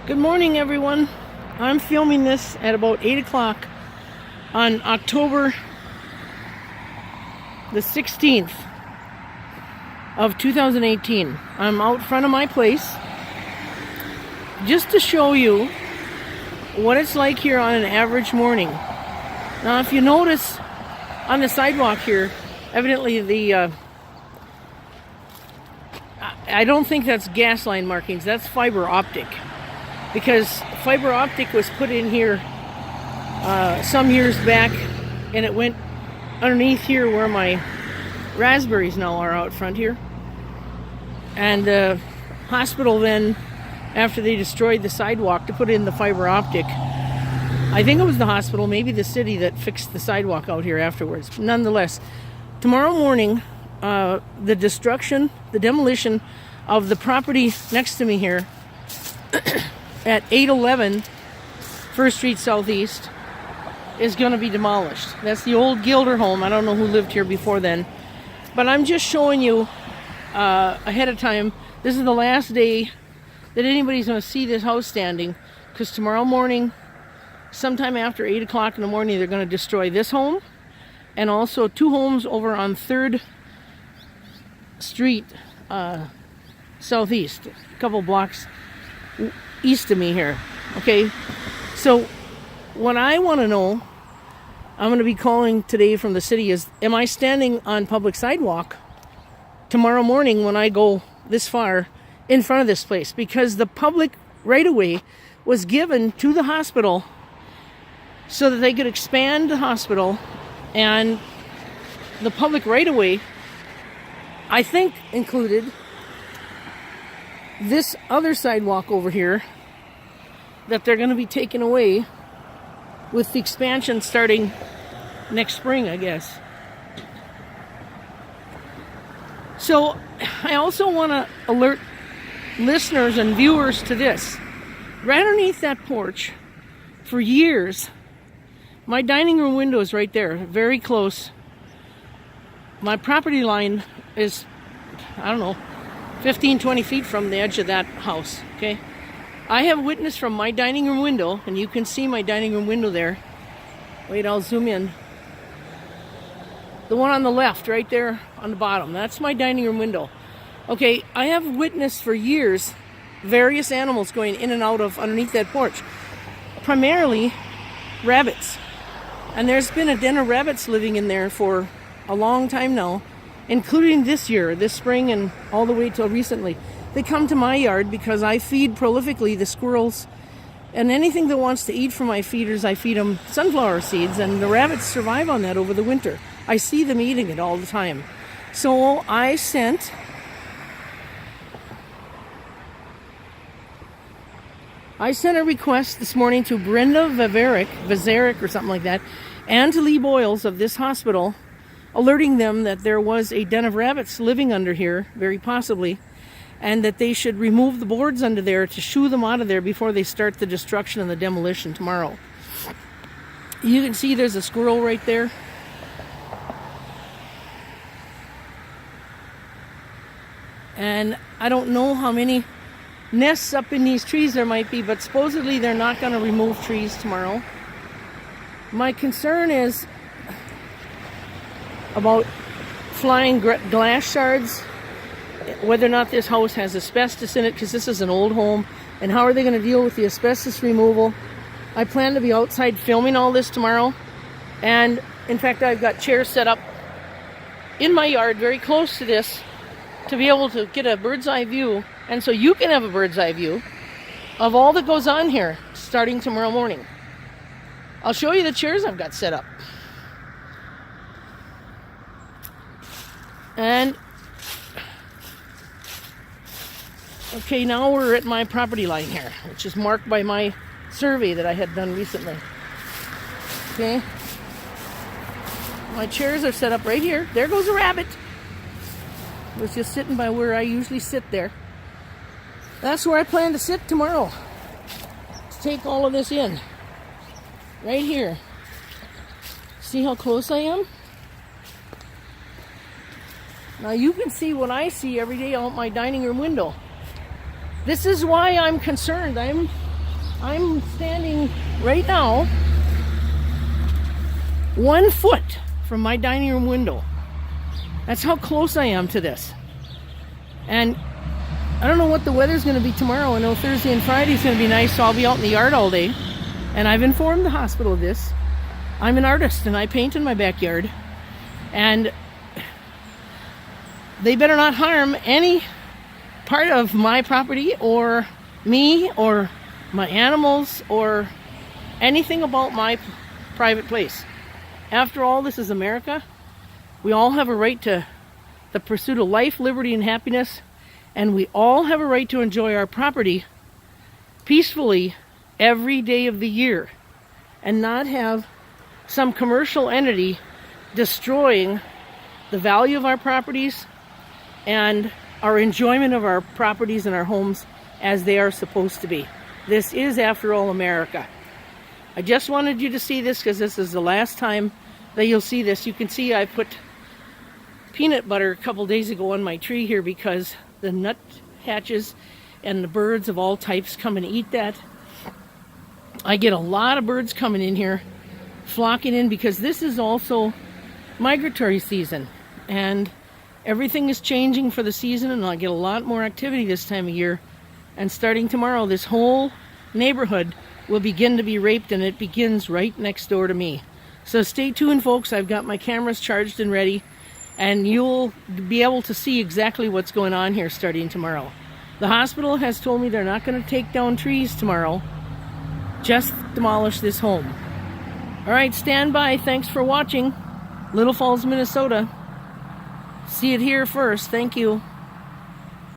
Good morning, everyone. I'm filming this at about 8 o'clock on October the 16th of 2018. I'm out front of my place just to show you what it's like here on an average morning. Now, if you notice on the sidewalk here, evidently I don't think that's gas line markings, that's fiber optic. Because fiber optic was put in here some years back, and it went underneath here where my raspberries now are out front here. And the hospital then, after they destroyed the sidewalk to put in the fiber optic, I think it was the hospital, maybe the city, that fixed the sidewalk out here afterwards. Nonetheless, tomorrow morning, the demolition of the property next to me here at 811 First Street Southeast is going to be demolished. That's the old Gilder home. I don't know who lived here before then. But I'm just showing you ahead of time, this is the last day that anybody's going to see this house standing, because tomorrow morning, sometime after 8 o'clock in the morning, they're going to destroy this home and also two homes over on 3rd Street Southeast, a couple blocks east of me here. Okay, so what I want to know, I'm going to be calling today from the city, is am I standing on public sidewalk tomorrow morning when I go this far in front of this place? Because the public right-of-way was given to the hospital so that they could expand the hospital, and the public right-of-way, I think, included this other sidewalk over here that they're going to be taking away with the expansion starting next spring, I guess. So I also want to alert listeners and viewers to this. Right underneath that porch, for years, my dining room window is right there, very close. My property line is, I don't know, 15, 20 feet from the edge of that house, okay? I have witnessed from my dining room window, and you can see my dining room window there. Wait, I'll zoom in. The one on the left, right there on the bottom, that's my dining room window. Okay, I have witnessed for years various animals going in and out of underneath that porch. Primarily rabbits. And there's been a den of rabbits living in there for a long time now, including this year, this spring, and all the way till recently. They come to my yard because I feed prolifically the squirrels and anything that wants to eat from my feeders. I feed them sunflower seeds, and the rabbits survive on that over the winter. I see them eating it all the time. So I sent a request this morning to Brenda Vazaric or something like that, and to Lee Boyles of this hospital, alerting them that there was a den of rabbits living under here, very possibly, and that they should remove the boards under there to shoo them out of there before they start the destruction and the demolition tomorrow. You can see there's a squirrel right there. And I don't know how many nests up in these trees there might be, but supposedly they're not going to remove trees tomorrow. My concern is about flying glass shards, whether or not this house has asbestos in it, because this is an old home, and how are they going to deal with the asbestos removal. I plan to be outside filming all this tomorrow, and in fact I've got chairs set up in my yard very close to this to be able to get a bird's eye view, and so you can have a bird's eye view of all that goes on here starting tomorrow morning. I'll show you the chairs I've got set up. And okay, now we're at my property line here, which is marked by my survey that I had done recently. Okay, my chairs are set up right here. There goes a rabbit. I was just sitting by where I usually sit there. That's where I plan to sit tomorrow, to take all of this in. Right here. See how close I am? Now you can see what I see every day out my dining room window. This is why I'm concerned. I'm I'm standing right now 1 foot from my dining room window. That's how close I am to this. And I don't know what the weather's going to be tomorrow. I know Thursday and Friday is going to be nice, so I'll be out in the yard all day. And I've informed the hospital of this. I'm an artist and I paint in my backyard. And they better not harm any part of my property or me or my animals or anything about my private place. After all, this is America. We all have a right to the pursuit of life, liberty, and happiness. And we all have a right to enjoy our property peacefully every day of the year and not have some commercial entity destroying the value of our properties and our enjoyment of our properties and our homes as they are supposed to be. This is, after all, America. I just wanted you to see this because this is the last time that you'll see this. You can see I put peanut butter a couple days ago on my tree here because the nut hatches and the birds of all types come and eat that. I get a lot of birds coming in here, flocking in, because this is also migratory season and everything is changing for the season, and I'll get a lot more activity this time of year. And starting tomorrow, this whole neighborhood will begin to be raped, and it begins right next door to me. So stay tuned, folks. I've got my cameras charged and ready, and you'll be able to see exactly what's going on here starting tomorrow. The hospital has told me they're not going to take down trees tomorrow, just demolish this home. All right, stand by. Thanks for watching. Little Falls, Minnesota. See it here first. Thank you.